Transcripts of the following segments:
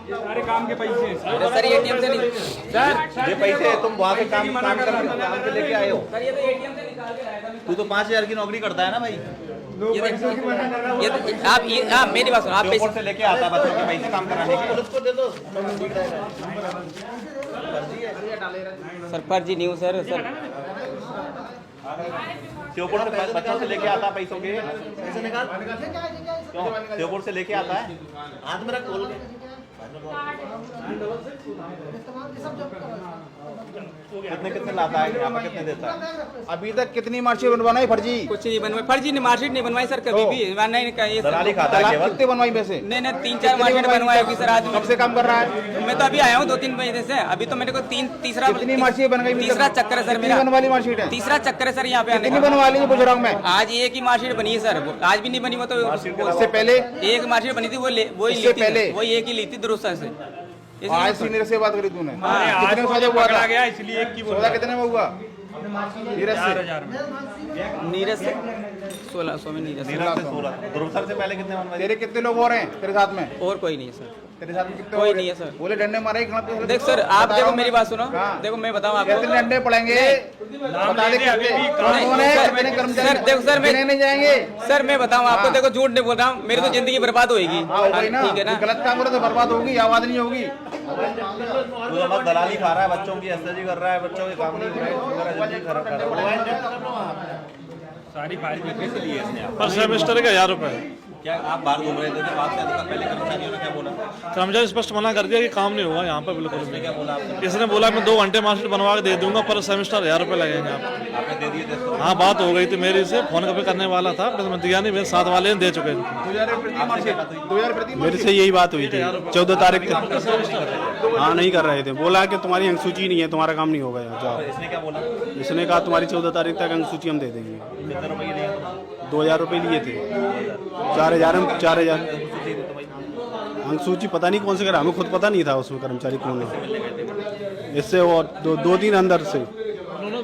सारे काम के पैसे सर एटीएम से नहीं सर ये पैसे तुम वहाँ से काम के लेके आए हो। सर, ये तो एटीएम से निकाल के लाया था। तू तो 5,000 की नौकरी करता है ना भाई। आप मेरी बात सुनो, आप ऊपर से लेके आता बच्चों के पैसे काम कराने के। उसको दे दो। सर फर्जी नहीं हूँ सर। त्योपुर से बच्चों से लेके आता पैसों के पैसे निकाल क्यों? त्योपुर से लेके आता है हाथ मेरा खोल कितने कितने लाता है यहाँ पर, कितने देता है? अभी तक कितनी मार्कशीट बनवाई फर्जी? कुछ नहीं बनवाई, फर्जी नहीं, मार्कशीट नहीं बनवाई सर कभी भी। नहीं दलाली खाता है केवल। कितने बनवाई वैसे? नहीं 3-4 मार्कशीट बनवाई होगी सर आज। कब से काम कर रहा है? मैं तो अभी आया हूँ 2-3 महीने से। अभी तो मेरे को तीसरा कितनी मार्कशीट बन गई? तीसरा चक्कर है सर मेरा। बनवा ली मार्कशीट है? तीसरा चक्कर है सर यहाँ पे आने कितनी का। बनवा ली पूछ रहा हूँ मैं। आज एक ही मार्कशीट बनी है सर, आज भी नहीं बनी। वो तो इससे पहले एक मार्कशीट बनी थी, वो इससे पहले? वही एक ही ली थी दुरुस्त से। आज सीनियर से बात करी तूने? आज कितने सौदा हुआ था? गया इसलिए एक की सौदा कितने में हुआ? नीरज से 4,000 में। नीरज से 1600 में नीरज से। नीरज से 16 दुरुसर से पहले कितने बनवाए? तेरे कितने लोग और हैं तेरे साथ में? और कोई नहीं है सर। तेरे साथ में कितने कोई और नहीं हैं? है सर। बोले डंडे मारे ही देख सर, आप देखो मेरी बात सुनो। हाँ। देखो मैं बताऊँ कितने आपको। डंडे पड़ेंगे? बता दे अभी भी कौन है? सर, कितने कर्मचारी? सर, देखो सर, मैं- गिने नहीं जाएंगे। सर मैं बताऊँ आपको, हाँ। देखो झूठ नहीं बोल रहा हूँ, मेरी तो जिंदगी बर्बाद होगी। हाँ हो गई ना। ठीक है ना। गलत काम करो तो बर्बाद होगी, आवाज नहीं होगी। तू तो बस दलाली खा रहा है, बच्चों की एसएसजी कर रहा है, बच्चों के काम नहीं हो रहे हैं, खराब कर रहा है। सारी फाइल कैसे लिए इसने? पर सेमेस्टर के 1,000 रुपए। क्या आप बाहर घूम रहे थे तो बात क्या था? पहले कर्मचारियों ने क्या बोला? कर्मचारी स्पष्ट मना कर दिया कि काम नहीं होगा यहाँ पर बिल्कुल भी। क्या बोला आपने? इसने बोला मैं 2 घंटे मार्कशीट बनवा के दे दूंगा, पर सेमेस्टर 1,000 रुपए लगेंगे आपको। आपने दे दिए थे तो? हाँ बात हो गई थी मेरी से, फोन कभी करने वाला था, पर मैं दिया नहीं, मेरे साथ वाले ने दे चुके हैं। 2000 प्रति मेरे से यही बात हुई थी 14 तारीख को। हाँ नहीं कर रहे थे, बोला कि तुम्हारी अंकसूची नहीं है, तुम्हारा काम नहीं होगा यहाँ, जाओ। इसने क्या बोला? इसने कहा तुम्हारी 14 तारीख तक अंकसूची हम दे देंगे। कितने रुपए लिए? 2,000 रुपये लिए थे। 4,000 अंकसूची पता नहीं कौन से करा, हमें खुद पता नहीं था उसमें कर्मचारी कौन है। इससे और 2-3 अंदर से उन्होंने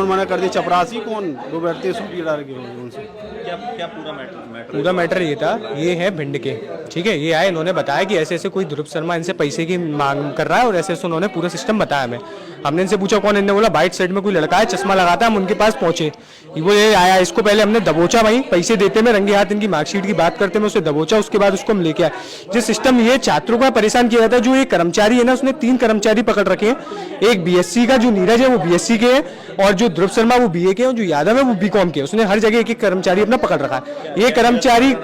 मना कर दिया। चपरासी कौन वो बैठते सूटी डाल के उनसे। क्या पूरा मैटर? पूरा मैटर ये था, ये है भिंड के, ठीक है। ये आए, इन्होंने बताया कि ऐसे ऐसे कोई ध्रुव शर्मा इनसे पैसे की मांग कर रहा है और ऐसे ऐसे उन्होंने पूरा सिस्टम बताया हमें। हमने इनसे पूछा कौन, इन्होंने बोला वाइट शर्ट में कोई लड़का है, चश्मा लगाता है। हम उनके पास पहुंचे, वो ये आया, इसको पहले हमने दबोचा, भाई पैसे देते में रंगे हाथ इनकी मार्कशीट की बात करते में उसे दबोचा, उसके बाद उसको हम लेके आए। जिस सिस्टम ये छात्रों को परेशान किया जाता है, जो एक कर्मचारी है ना, उसने 3 कर्मचारी पकड़ रखे हैं। एक बीएससी का जो नीरज है वो बीएससी के है, और जो ध्रुव शर्मा वो बीए के हैं, जो यादव है वो बीकॉम के। उसने हर जगह एक कर्मचारी अपना पकड़ रखा है। ये कर्मचारी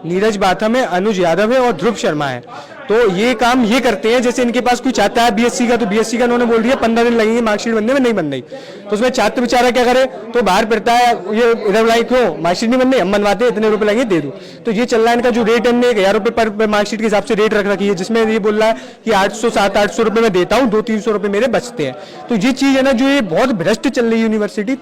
नीरज बाथम है, अनुज यादव है और ध्रुव शर्मा है। तो ये काम ये करते हैं, जैसे इनके पास कोई छात्र है बीएससी का, तो बीएससी का उन्होंने बोल दिया 15 दिन लगेंगे मार्कशीट बनने में, नहीं बन रही। तो उसमें छात्र बेचारा क्या करे, तो बाहर फिरता है, ये इधर लाई क्यों मार्कशीट नहीं बन रही, हम बनवाते हैं, इतने रुपए लगेंगे दे दो। तो ये चल रहा है इनका जो रेट है, 1,000 रुपए पर मार्कशीट के हिसाब से रेट रख रखी है, जिसमें ये बोल रहा है कि 800-700-800 रुपए में देता हूँ, 200-300 रुपए मेरे बचते हैं। तो ये चीज है ना, जो ये बहुत भ्रष्ट चल रही है यूनिवर्सिटी।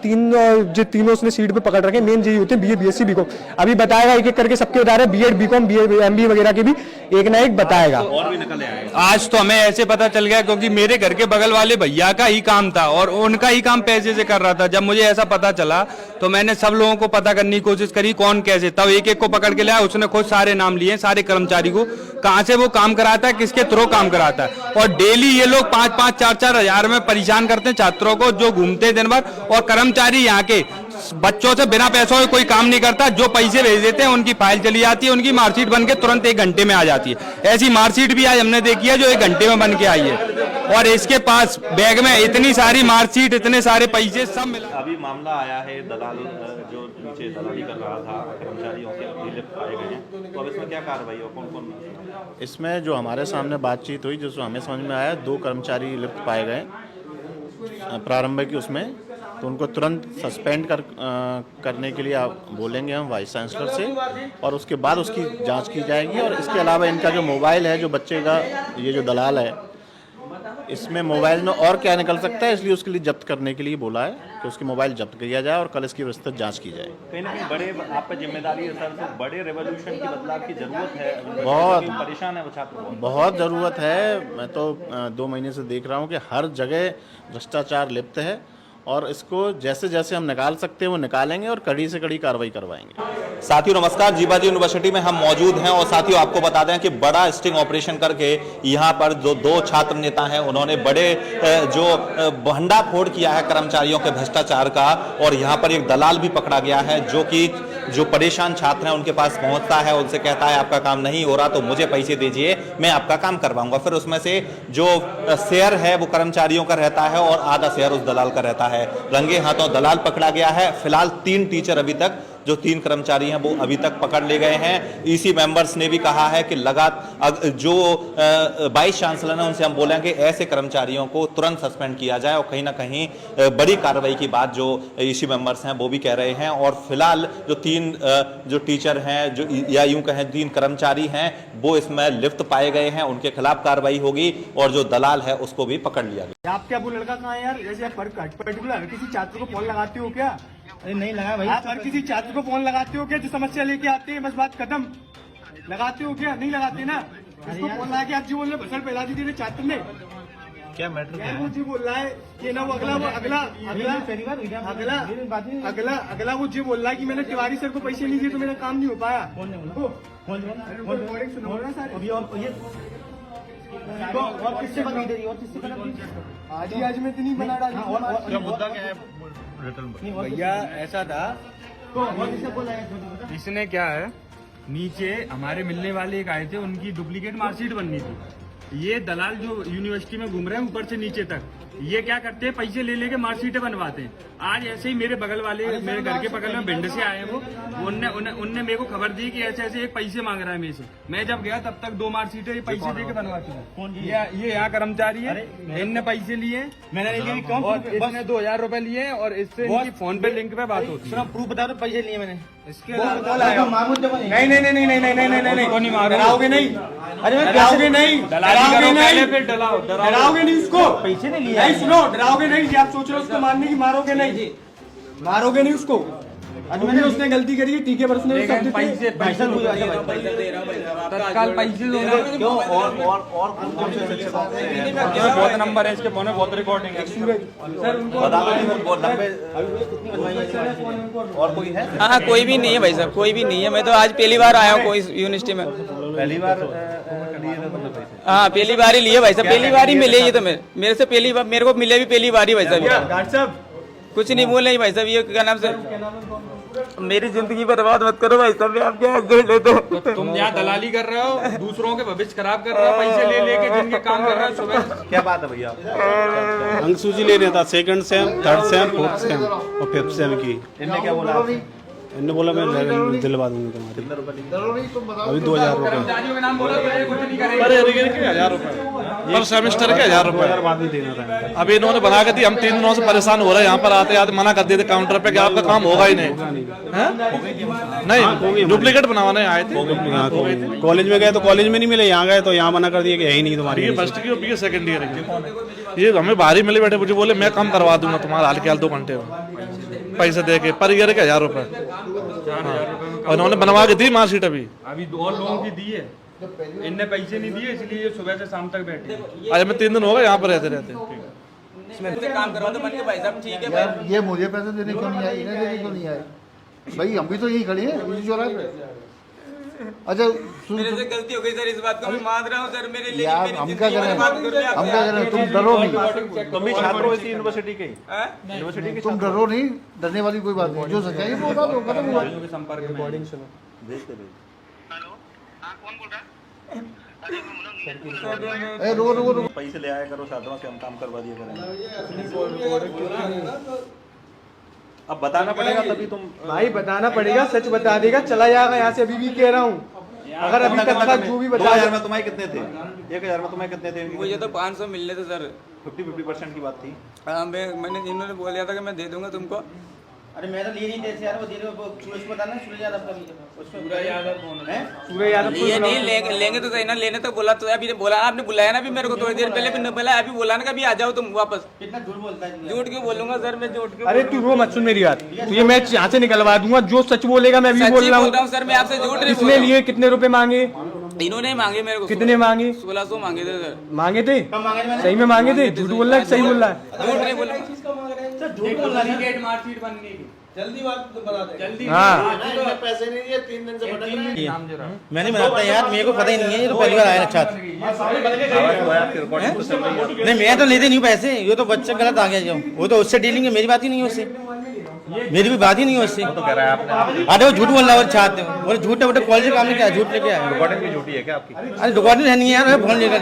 तीनों उसने सीट पे पकड़ रखे, मेन यही होते हैं बीए बीएससी बीकॉम। अभी बताएगा एक एक करके सबके बता रहे, बीएड बीकॉम एमबीए वगैरह के भी एक ना एक बताएगा। और भी निकल आए। आज तो हमें ऐसे पता चल गया क्योंकि मेरे घर के बगल वाले भैया का ही काम था और उनका ही काम पैसे से कर रहा था। जब मुझे ऐसा पता चला तो मैंने सब लोगों को पता करने की कोशिश करी कौन कैसे, तब एक एक को पकड़ के लाया। उसने खुद सारे नाम लिए, सारे कर्मचारी को, कहां से वो काम कराता है, किसके थ्रू काम कराता है। और डेली ये लोग 5-5, 4-4 हजार में परेशान करते हैं छात्रों को, जो घूमते दिन भर। और कर्मचारी यहाँ के बच्चों से बिना पैसों के कोई काम नहीं करता, जो पैसे भेज देते हैं उनकी फाइल चली जाती है, उनकी मार्कशीट बन के तुरंत 1 घंटे में आ जाती है। ऐसी मार्कशीट भी आज हमने देखी है जो 1 घंटे में बन के आई है। और इसके पास बैग में इतनी सारी मार्कशीट, इतने सारे पैसे सब मिला। अभी मामला आया है दलाल जो नीचे दलाली कर रहा था, कर्मचारियों के लिप्त पाए गए हैं, तो अब इसमें क्या कार्रवाई हो? कौन कौन? इसमें जो हमारे सामने बातचीत हुई, जो हमें समझ में आया, 2 कर्मचारी लिप्त पाए गए प्रारंभिक उसमें, तो उनको तुरंत सस्पेंड करने के लिए आप बोलेंगे हम वाइस चांसलर से, और उसके बाद उसकी जांच की जाएगी। और इसके अलावा इनका जो मोबाइल है, जो बच्चे का ये जो दलाल है, इसमें मोबाइल में और क्या निकल सकता है, इसलिए उसके लिए जब्त करने के लिए बोला है कि उसकी मोबाइल जब्त किया जाए और कल इसकी विस्तृत जांच की जाए। कहीं ना कहीं बड़े आप पे जिम्मेदारी है सर, तो बड़े रेवोल्यूशन की बदलाव की जरूरत है। बहुत परेशान है वो छात्र, बहुत ज़रूरत है। मैं तो 2 महीने से देख रहा हूँ कि हर जगह भ्रष्टाचार लिप्त है और इसको जैसे जैसे हम निकाल सकते हैं वो निकालेंगे और कड़ी से कड़ी कार्रवाई करवाएंगे। साथियों नमस्कार, जीवाजी यूनिवर्सिटी में हम मौजूद हैं और साथियों आपको बता दें कि बड़ा स्टिंग ऑपरेशन करके यहाँ पर जो 2 छात्र नेता हैं उन्होंने बड़े जो भंडाफोड़ किया है कर्मचारियों के भ्रष्टाचार का, और यहाँ पर एक दलाल भी पकड़ा गया है जो परेशान छात्र हैं उनके पास पहुंचता है, उनसे कहता है आपका काम नहीं हो रहा तो मुझे पैसे दीजिए, मैं आपका काम करवाऊंगा। फिर उसमें से जो शेयर है वो कर्मचारियों का रहता है और आधा शेयर उस दलाल का रहता है। रंगे हाथों दलाल पकड़ा गया है। फिलहाल 3 टीचर अभी तक, जो 3 कर्मचारी हैं वो अभी तक पकड़ ले गए हैं। ईसी मेंबर्स ने भी कहा है कि लगातार जो वाइस चांसलर है उनसे हम बोलेंगे ऐसे कर्मचारियों को तुरंत सस्पेंड किया जाए, और कहीं ना कहीं बड़ी कार्रवाई की बात जो ईसी मेंबर्स हैं वो भी कह रहे हैं। और फिलहाल जो 3 जो टीचर हैं, जो या यूं कहें 3 कर्मचारी हैं, वो इसमें लिप्त पाए गए हैं, उनके खिलाफ कार्रवाई होगी और जो दलाल है उसको भी पकड़ लिया गया। आप क्या वो लड़का कहाँ है यार? जैसे पर्टिकुलर किसी छात्र को फोन लगाते हो क्या? अरे नहीं लगा भाई। आप हर किसी छात्र को फोन लगाते हो क्या जो समस्या लेके आते हैं? बस बात खत्म। लगाते हो क्या? नहीं लगाते ना। इसको फोन लगा के आप जी बोल रहे भसड़ फैला दी थी छात्र ने। क्या मैटर है? वो जी बोल रहा है कि ना वो अगला वो जी बोल रहा है कि मैंने तिवारी सर को पैसे नहीं दिए तो मेरा काम नहीं हो पाया। और किससे बना दे रही? और किससे बना? आज में इतनी बना डाली। मुद्दा क्या है? भैया ऐसा था, इसने क्या है, नीचे हमारे मिलने वाले एक आए थे, उनकी डुप्लीकेट मार्कशीट बननी थी। ये दलाल जो यूनिवर्सिटी में घूम रहे हैं ऊपर से नीचे तक, ये क्या करते हैं, पैसे ले लेके मार्कशीटें बनवाते हैं। आज ऐसे ही मेरे बगल वाले, मेरे घर के बगल में भिंड से आए हैं वो, उनने मेरे को खबर दी कि ऐसे ऐसे एक पैसे मांग रहा है मेरे से। मैं जब गया तब तक 2 मार्कशीटें पैसे दे के बनवाती हूँ। ये यहाँ कर्मचारी है, इनने पैसे लिए, मैंने इसने 2000 रुपए लिए और इससे इनकी फोन पे लिंक पे बात होती है। प्रूफ बता दो पैसे लिए मैंने। इसके नहीं डराओगे नहीं? अरे मैं डराओगे नहीं? डराओगे नहीं उसको? पैसे नहीं लिए। नहीं सुनो, डराओगे नहीं? आप सोच रहे हो उसको मारने की? मारोगे नहीं? मारोगे नहीं उसको? मैंने उसने गलती करी है, ठीक है, पर उसने पैसे तत्काल पैसे क्यों? और बहुत नंबर है इसके फोन में, बहुत रिकॉर्डिंग है। और कोई है? हाँ, कोई भी नहीं है भाई साहब, कोई भी नहीं है। मैं तो आज पहली बार आया हूँ कोई यूनिवर्सिटी में। पहली बार हाँ, पहली बार ही लिए भाई साहब, पहली बार ही मिले ये तो मेरे से पहली बार, मेरे को मिले भी पहली बार ही भाई साहब। डॉक्टर साहब कुछ नहीं बोले भाई साहब, ये क्या नाम से, मेरी जिंदगी बर्बाद मत करो भाई साहब, आप क्या लेते हो? तुम यहाँ दलाली कर रहे हो, दूसरों के भविष्य खराब कर रहे हो, पैसे ले लेके जिनके काम कर रहे हो। सुबह क्या बात है भैया? अंक सूची लेने था, 2nd same, 3rd same, 4th same और 5th सेम की। इनने क्या बोला? इन्होंने बोला मैं दिलवा दूंगा तुम्हारे। कितने रुपए लिए? अभी 2000 रुपए। कर्मचारियों के नाम बोला तो ये कुछ नहीं करेंगे। अरे 1000 रुपए पर सेमेस्टर के 1000 रुपए बाद में देना था। अभी इन्होंने बना के दी, हम 3 दिनों से परेशान हो रहे हैं। यहाँ पर आते आते मना कर दिए थे काउंटर पे कि आपका काम होगा ही नहीं। नहीं, डुप्लीकेट बनवाने आए थे। कॉलेज में गए तो कॉलेज में नहीं मिले, यहाँ गए तो यहाँ मना कर दिए कि है ही नहीं तुम्हारी। फर्स्ट की और 2nd ईयर की। ये हमें बाहर ही मिले बैठे, मुझे बोले मैं काम करवा दूंगा तुम्हारा हाल के हाल 2 घंटे में, पैसे दे के पर ईयर के 1000 रुपए। और इन्होंने बनवा के दी मार्कशीट। अभी 2 लोगों की दी है, इनने पैसे नहीं दिए, इसलिए ये सुबह से शाम तक बैठे। आज मैं 3 दिन हो गए यहाँ पर रहते काम करवा दो बन के भाई साहब, ठीक है भाई। ये मुझे पैसे देने क्यों नहीं आए? इन्हें देने क्यों नहीं आए? भाई हम भी तो यही खड़े हैं इसी चौराहे पे। अच्छा मेरे से गलती हो गई सर, इस बात को मैं मान रहा हूँ सर। मेरे यार हम क्या करें? हम क्या करें? तुम डरो नहीं, तुम भी छात्र हो इसी यूनिवर्सिटी के? यूनिवर्सिटी के तुम डरो नहीं, डरने वाली कोई बात नहीं। जो सच्चाई है वो बता दो, खत्म हुआ। संपर्क में रो पैसे ले आया करो छात्रों से, हम काम करवा दिया करेंगे। अब बताना पड़ेगा तभी तुम। भाई बताना पड़ेगा, सच बता देगा, चला जाएगा यहाँ से। अभी भी कह रहा हूँ, अगर अभी तक जो भी बता। 2000 में तुम्हारे कितने थे? 1000 में तुम्हारे कितने थे? मुझे तो 500 मिलने थे सर। 50% की बात थी। हाँ, मैंने इन्होंने बोल दिया था कि मैं दे दूंगा तुमको। अरे मैं तो लिए नहीं थे यार, वो दे रहे हो। सूरज पता ना, सूरज यादव का सूरज यादव कौन है? सूरज यादव ये नहीं लेंगे तो सही ना, लेने तो बोला तो अभी बोला, आपने बुलाया ना अभी मेरे को थोड़ी देर पहले, भी बोला अभी बोला ना कभी आ जाओ तुम वापस। कितना झूठ बोलता है? झूठ क्यों बोलूंगा सर मैं? झूठ क्यों? अरे तू रो मत, सुन मेरी बात। तुझे मैं यहाँ से निकलवा दूंगा, जो सच बोलेगा मैं भी बोल रहा हूँ सर। मैं आपसे झूठ नहीं किसने लिए? कितने रुपए मांगे? इन्होंने मांगे मेरे को। कितने मांगे? 1600 मांगे थे सर। मांगे थे? सही में मांगे थे? झूठ बोल रहा है, सही बोल रहा है? झूठ नहीं बोला डुप्लीकेट मार्कशीट बनने की जल्दी बात बता दे जल्दी पैसे नहीं दिए 3 दिन से भटक रहे हैं। मैं नहीं बनाता यार, मेरे को पता ही नहीं है, ये तो पहली बार आया अच्छा नहीं, मैं तो लेते नहीं पैसे, ये तो बच्चा गलत आ गया जो, वो तो उससे डीलिंग है, मेरी बात ही नहीं है उससे, मेरी भी बात ही नहीं है उससे। तो कह रहा है आपने अरे वो झूठ बोल रहा है और चाहते हो, बोले झूठ है, कॉलेज से काम नहीं किया, झूठ लेके आया। रिकॉर्डिंग भी झूठी है क्या आपकी? अरे रिकॉर्डिंग रहनी है यार, फोन लेकर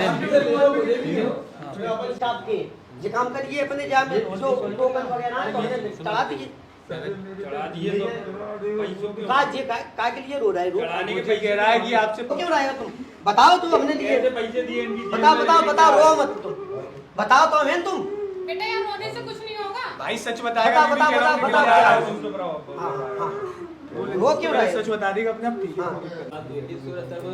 ये काम करिए अपने जा में जो टोकन वगैरह चढ़ा दीजिए। का के लिए रो रहा है? चढ़ाने के पैसे कह रहा है कि आपसे क्यों रहा है तुम? बताओ तुम हमने लिए पैसे दिए, बताओ रो मत तुम, बताओ तो हमें तुम। बेटा यार रोने से कुछ नहीं होगा। भाई सच बताएगा, वो क्यों रहा है? सच बता देगा अपने आप।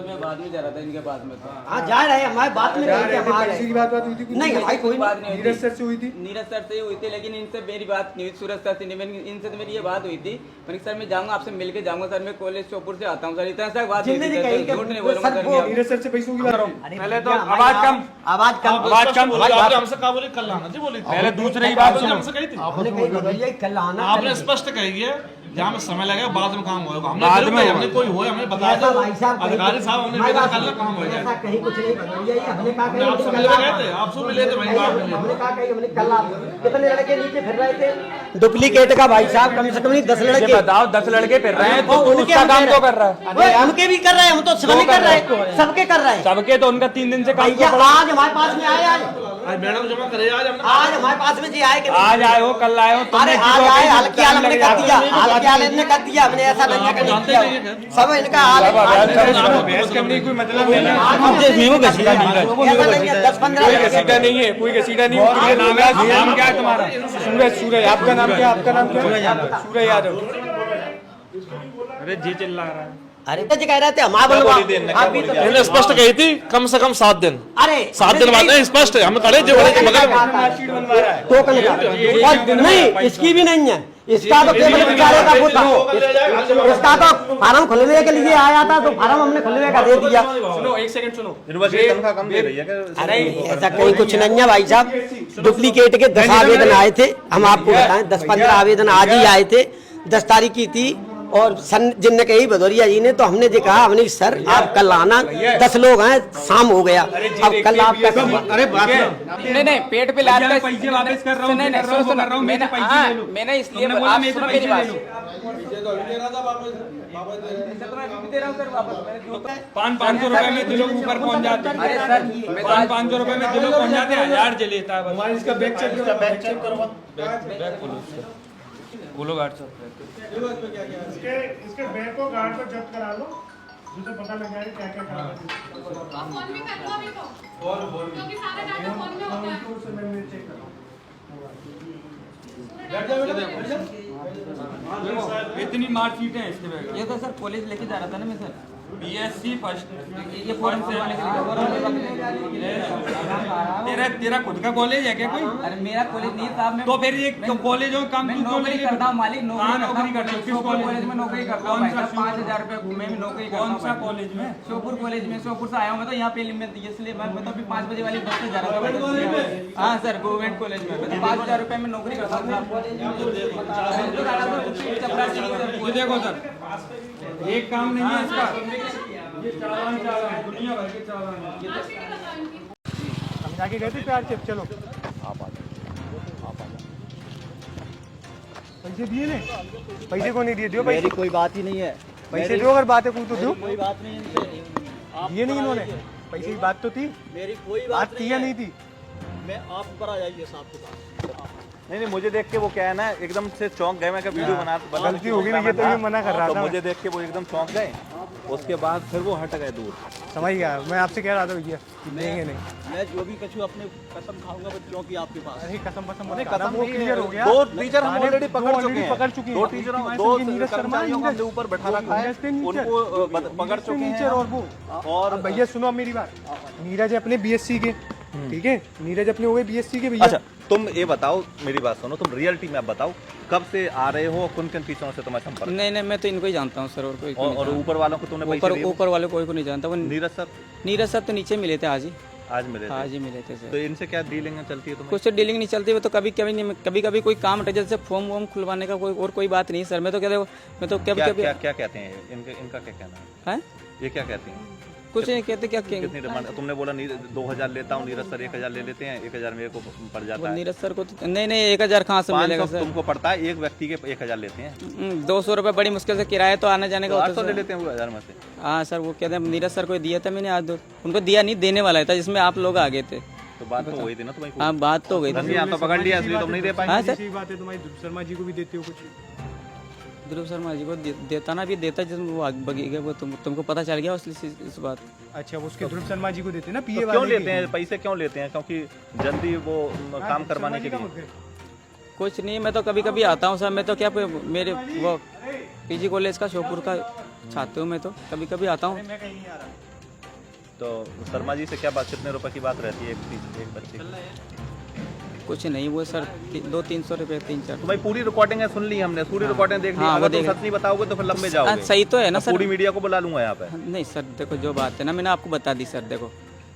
मैं बाद में जा रहा था इनके पास में, हाँ जा रहे हैं, हमारे बात में रह गए, पैसे की बात हुई थी नहीं भाई कोई बात नहीं नीरज सर से हुई थी, नीरज सर से हुई थी, लेकिन इनसे मेरी बात नहीं हुई, सूरज सर से नहीं, इनसे तो मेरी ये बात हुई थी। मैंने सर मैं जाऊंगा, आपसे मिल के जाऊंगा सर, मैं कॉलेज शोपुर से आता हूँ सर, इतना सा बात झूठ नहीं बोलूंगा सर। नीरज सर से पैसों की बात करो। पहले तो आवाज कम आपसे कहा बोले कल आना जी, बोली पहले दूसरे की बात सुनो। हमसे कही थी हमने कही बदलिए कल आना। आपने स्पष्ट कही है जहाँ में समय लगेगा बाद में काम होगा, बाद में हमने कोई हो हमने बताया था अधिकारी साहब, हमने कहा कल काम हो जाएगा। कहीं कुछ नहीं बदलिए, हमने कहा कहीं आप सब मिले गए थे, आप सब मिले थे भाई, हमने कहा कहीं हमने कल आप कितने लड़के नीचे फिर रहे थे डुप्लीकेट का भाई साहब, कम से कम नहीं 10 लड़के। बताओ 10 लड़के फिर रहे हैं तो उनके उसका काम तो कर रहा है, उनके भी कर रहे हैं, हम तो सभी कर रहे हैं, सबके कर रहे हैं। सबके तो उनका 3 दिन से काम भैया आज हमारे पास में आए, आज मैडम जमा करे, आज हमारे पास में जी आए कि आज आए हो कल आए हो, अरे आज आए, हल्की हाल हमने कर दिया, हल्की हाल ने कर दिया, हमने ऐसा नहीं किया, सब इनका हाल बहस करने की कोई मतलब नहीं है। ऐसा नहीं है, 10-15 घसीटा नहीं है, कोई घसीटा नहीं है। नाम क्या है तुम्हारा? सूरज, आपका नाम क्या? आपका नाम क्या? सूरज यादव। अरे जी चिल्ला रहा है। अरे तो जी कह रहे थे हम बोलवा अभी तो इन्होंने स्पष्ट कही थी कम से कम 7 दिन, अरे 7 दिन बाद नहीं, स्पष्ट है, हम खड़े जो बड़े बगल में मार्कशीट बनवा रहा है। टोकन का और नहीं, इसकी भी नहीं है, इसका तो केवल बेचारे का वो था, इसका तो फार्म खुलवे के लिए आया था, तो फार्म हमने खुलवे का दे दिया। सुनो एक सेकंड सुनो, यूनिवर्सिटी तनख्वाह कम दे रही है क्या? अरे ऐसा कहीं कुछ नहीं है भाई साहब, डुप्लीकेट के 10 आवेदन आए थे, हम आपको बताएं 10-15 आवेदन आज ही आए थे, 10 तारीख की थी, और सन जिनने कही भदौरिया जी ने, तो हमने जी कहा हमने सर आप कल आना, 10 लोग हैं, शाम हो गया, अब कल आप अरे बात नहीं पेट पे लाद कर पैसे वापस कर रहा हूँ, नहीं मैंने इसलिए मेरी बात 500 रुपए में दिलों ऊपर पहुंच जाते हैं। अरे सर 500 रुपए में दिलों पहुंच जाते हैं, 1000 जे लेता है बस। इसका बैग चेक करवा। बोलो गार्ड साहब, इसके बैग को गार्ड पर जब्त करा लो, जिसे पता लग जाए क्या क्या करा है। फोन में कर दो अभी तो, क्योंकि सारा डाटा फोन में होता है। इतनी मार्कशीटें हैं इसके बैग। ये तो सर कॉलेज लेके जा रहा था ना मैं सर, BSc फर्स्ट, ये फॉर्म से तेरा खुद का कॉलेज है क्या कोई? अरे मेरा कॉलेज नहीं साहब, मैं तो फिर ये कॉलेज हो काम मैं तू क्यों नौकरी नहीं करता हूँ मालिक, नौकरी करता हूँ? किस कॉलेज में नौकरी करता हूँ, कौन सा? 5000 रुपए घूमे में नौकरी करता हूँ। कौन सा कॉलेज में? श्योपुर कॉलेज में, श्योपुर से आया हूँ मैं तो यहाँ पे, इसलिए मैं तो अभी 5 बजे वाली बस से जा रहा था। हाँ सर गवर्नमेंट कॉलेज में, मैं तो 5000 रुपए में नौकरी करता हूँ। ये देखो सर, एक काम नहीं है इसका, ये चालान दुनिया भर के चालान है। हम जाके गए थे प्यार से, चलो पैसे दिए ने, पैसे को नहीं दिए, दियो पैसे। कोई बात ही नहीं है, पैसे दो, अगर बात है कोई तो दो। कोई बात नहीं इनसे, दिए नहीं इन्होंने पैसे की बात तो थी, मेरी कोई बात थी या नहीं थी? मैं आप पर आ जाइए साहब के पास। नहीं मुझे देख के वो क्या है ना, एकदम से चौंक गए, मैं वीडियो बना गलती होगी नहीं, ये तो ये मना कर रहा तो था। मुझे देख के वो एकदम चौंक गए, उसके बाद फिर वो हट गए दूर। समझ गया, मैं आपसे कह रहा था भैया कि देंगे नहीं। मैं जो भी कछु अपने कसम खाऊंगा बच्चों की आपके पास। अरे कसम कसम नहीं, कसम कसम वो नहीं क्लियर है। हो गया। 2 टीचर हम ऑलरेडी पकड़ चुके हैं, 2 टीचरों, 2 कर्मचारियों को हमने ऊपर बैठा रखा है, उनको पकड़ चुके हैं। और वो और भैया सुनो अब मेरी बात, नीरज अपने BSc के, ठीक है, नीरज अपने हो गए BSc के भैया। अच्छा तुम ये बताओ, मेरी बात सुनो, तुम रियलिटी में बताओ कब से आ रहे हो, किन किन टीचरों से तुम्हारा संपर्क? नहीं मैं तो इनको ही जानता हूँ सर, और कोई और ऊपर वालों को तुमने पैसे दिए? ऊपर वाले कोई को नहीं जानता। वो नीरज सर, नीरज सर तो नीचे मिले थे आज ही। आज मिले थे। आज ही मिले थे तो सर। इनसे क्या डीलिंग चलती है तुम्हें? कुछ डीलिंग नहीं चलती, वो तो कभी कभी नहीं, कभी कभी कोई काम हटे जैसे फॉर्म वॉर्म खुलवाने का कोई और कोई बात नहीं सर। मैं तो मैं तो कभी कभी क्या कहते हैं इनका क्या कहना है, ये क्या कहते हैं? कुछ नहीं कहते। क्या कितनी डिमांड? तुमने बोला 2000 लेता हूँ, नीरज सर 1000 ले लेते हैं, 1000 मेरे को पड़ जाता है। नीरज सर को तो नहीं 1000 कहाँ से मिलेगा सर? तुमको पड़ता है, एक व्यक्ति के 1000 लेते हैं। 200 रुपए बड़ी मुश्किल से किराया तो आने जाने का होता 800 है ले सर। लेते हैं वो 1000 में से। हाँ सर, वो कहते हैं नीरज सर को दिया था मैंने, आज उनको दिया नहीं, देने वाला था जिसमें आप लोग आ गए थे। तो बात तो हुई थी ना तुम्हारी? हाँ बात तो हो गई थी। यहाँ तो पकड़ लिया, इसलिए तुम नहीं दे पाए। हाँ सर, ऐसी बात है, तुम्हारी ध्रुव शर्मा जी को भी देते हो कुछ? ध्रुव शर्मा जी को देता ना, भी देता जिसमें वो आगे बगी गए, वो तुमको पता चल गया इस बात। अच्छा, वो उसके ध्रुव शर्मा जी को देते ना, तो पीए क्यों लेते हैं पैसे? क्यों लेते हैं? क्योंकि जल्दी वो काम करवाने के लिए। कुछ नहीं, मैं तो कभी कभी आता हूँ सर। मैं तो क्या मेरे वो पीजी कॉलेज का शोपुर का छात्र हूँ, मैं तो कभी कभी आता हूँ। तो शर्मा जी से क्या बात, कितने रुपए की बात रहती है एक बच्चे की? कुछ नहीं, वो सर 200-300 रुपये 3-4। तो भाई पूरी रिकॉर्डिंग है, सुन ली हमने, पूरी रिकॉर्डिंग देख ली। हाँ, अगर वो तुम देख- सच नहीं बताओगे तो फिर लंबे हाँ, जाओगे। सही तो है ना सर? पूरी मीडिया को बुला लूंगा यहाँ पे। नहीं सर, देखो जो बात है ना, मैंने आपको बता दी सर। देखो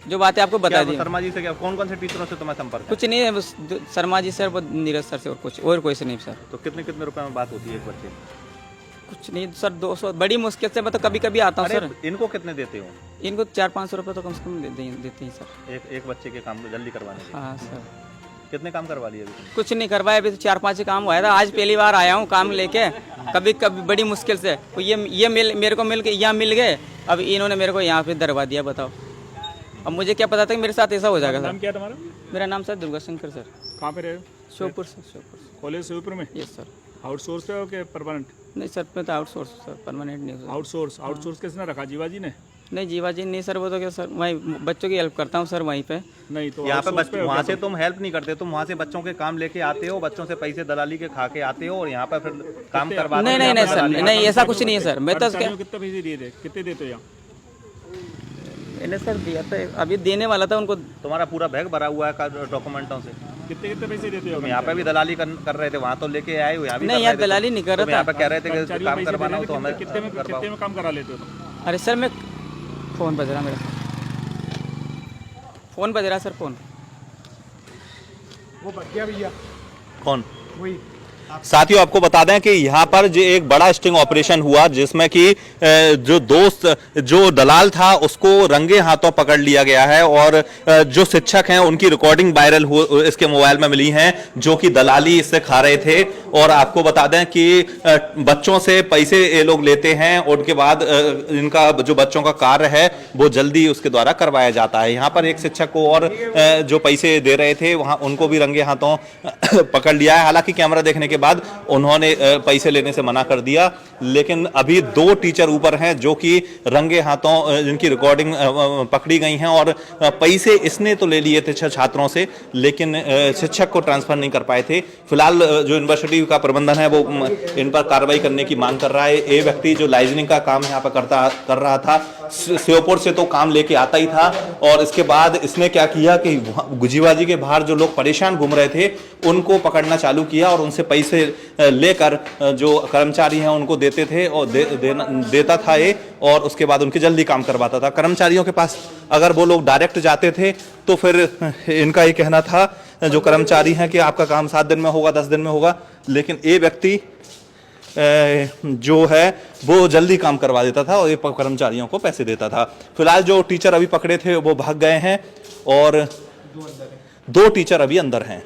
जो बात है आपको बता दी। शर्मा जी से क्या, कौन कौन से टीचरों से तुम्हारा संपर्क है? कुछ नहीं है, बस शर्मा जी सर, वो नीरज सर से, और कोई से नहीं सर। तो कितने कितने रुपए में बात होती है एक बच्चे की? कुछ नहीं सर, 200 बड़ी मुश्किल से। मैं तो कभी कभी आता हूँ अरे सर। इनको कितने देते हो? इनको 400-500 रुपये तो कम से कम देते हैं सर। एक बच्चे के काम को जल्दी करवाने के? हाँ सर। कितने काम करवा लिए अभी तुमने? कुछ नहीं करवाया, अभी तो 4-5 काम हुआ था। आज पहली बार आया हूँ काम लेके। कभी कभी बड़ी मुश्किल से तो ये मेरे को मिल के यहाँ मिल गए। अब इन्होंने मेरे को यहाँ पे दरवा दिया, बताओ। अब मुझे क्या पता था कि मेरे साथ ऐसा हो जाएगा सर। नाम क्या है तुम्हारा? मेरा नाम सर दुर्गा शंकर सर। कहाँ पे रहे हो? श्योपुर से। कॉलेज शिवपुर में? Yes sir. आउटसोर्स पे हो कि परमानेंट? नहीं सर, मैं तो आउटसोर्स सर, परमानेंट नहीं हूँ। आउटसोर्स किसने रखा, जीवा जी ने? नहीं जीवा जी नहीं सर, वो तो क्या सर, वहीं बच्चों की हेल्प करता हूँ सर वहीं पे। नहीं तो यहाँ पे outsource हो वहाँ क्या से तुम हेल्प नहीं करते, तुम वहाँ से बच्चों के काम लेके आते हो, बच्चों से पैसे दलाली के खा के आते हो और यहाँ पे फिर काम करवाते हो। नहीं सर, नहीं ऐसा कुछ नहीं है सर। मैं तो कर्मचारियों को कितने पैसे दिए थे, कितने देते हो यहाँ? मैंने सर दिया था, अभी देने वाला था उनको। तुम्हारा पूरा बैग भरा हुआ है डॉक्यूमेंटों से। कितने कितने पैसे देते हो? तुम यहाँ पे भी दलाली कर रहे थे, वहाँ तो लेके आए हो, यहाँ भी नहीं, कर यहाँ रहे थे। दलाली नहीं कर तुम रहा यहाँ था। पे कह रहे थे कि कर्मचारियों को काम पैसे करवाना हो देने तो हमें कितने में काम करा लेते हो तुम? अरे सर, मैं फ़ोन बज रहा, मेरा फ़ोन बज रहा सर, फ़ोन। वो बच गया भैया, कौन? वही। साथियों आपको बता दें कि यहाँ पर जो एक बड़ा स्टिंग ऑपरेशन हुआ जिसमें कि जो दलाल था उसको रंगे हाथों पकड़ लिया गया है और जो शिक्षक हैं उनकी रिकॉर्डिंग वायरल इसके मोबाइल में मिली हैं जो कि दलाली इससे खा रहे थे। और आपको बता दें कि बच्चों से पैसे ये लोग लेते हैं, उनके बाद इनका जो बच्चों का कार्य है वो जल्दी उसके द्वारा करवाया जाता है। यहाँ पर एक शिक्षक को और जो पैसे दे रहे थे वहाँ उनको भी रंगे हाथों पकड़ लिया है। हालांकि कैमरा देखने के बाद उन्होंने पैसे लेने से मना कर दिया, लेकिन अभी 2 टीचर ऊपर हैं जो कि रंगे हाथों जिनकी रिकॉर्डिंग पकड़ी गई हैं और पैसे इसने तो ले लिए थे छात्रों से, लेकिन शिक्षक को ट्रांसफर नहीं कर पाए थे। फिलहाल जो यूनिवर्सिटी का प्रबंधन है वो इन पर कार्रवाई करने की मांग कर रहा है। ये व्यक्ति जो लाइजनिंग का काम यहाँ पर कर रहा था, श्योपुर से तो काम लेके आता ही था और इसके बाद इसने क्या किया कि गुजीबाजी के बाहर जो लोग परेशान घूम रहे थे उनको पकड़ना चालू किया और उनसे पैसे लेकर जो कर्मचारी हैं उनको देते थे और देता था ये, और उसके बाद उनके जल्दी काम करवाता था। कर्मचारियों के पास अगर वो लोग डायरेक्ट जाते थे तो फिर इनका ये कहना था जो कर्मचारी हैं कि आपका काम 7 दिन में होगा, 10 दिन में होगा, लेकिन ये व्यक्ति जो है वो जल्दी काम करवा देता था और ये कर्मचारियों को पैसे देता था। फिलहाल जो टीचर अभी पकड़े थे वो भाग गए हैं और 2 टीचर अभी अंदर हैं।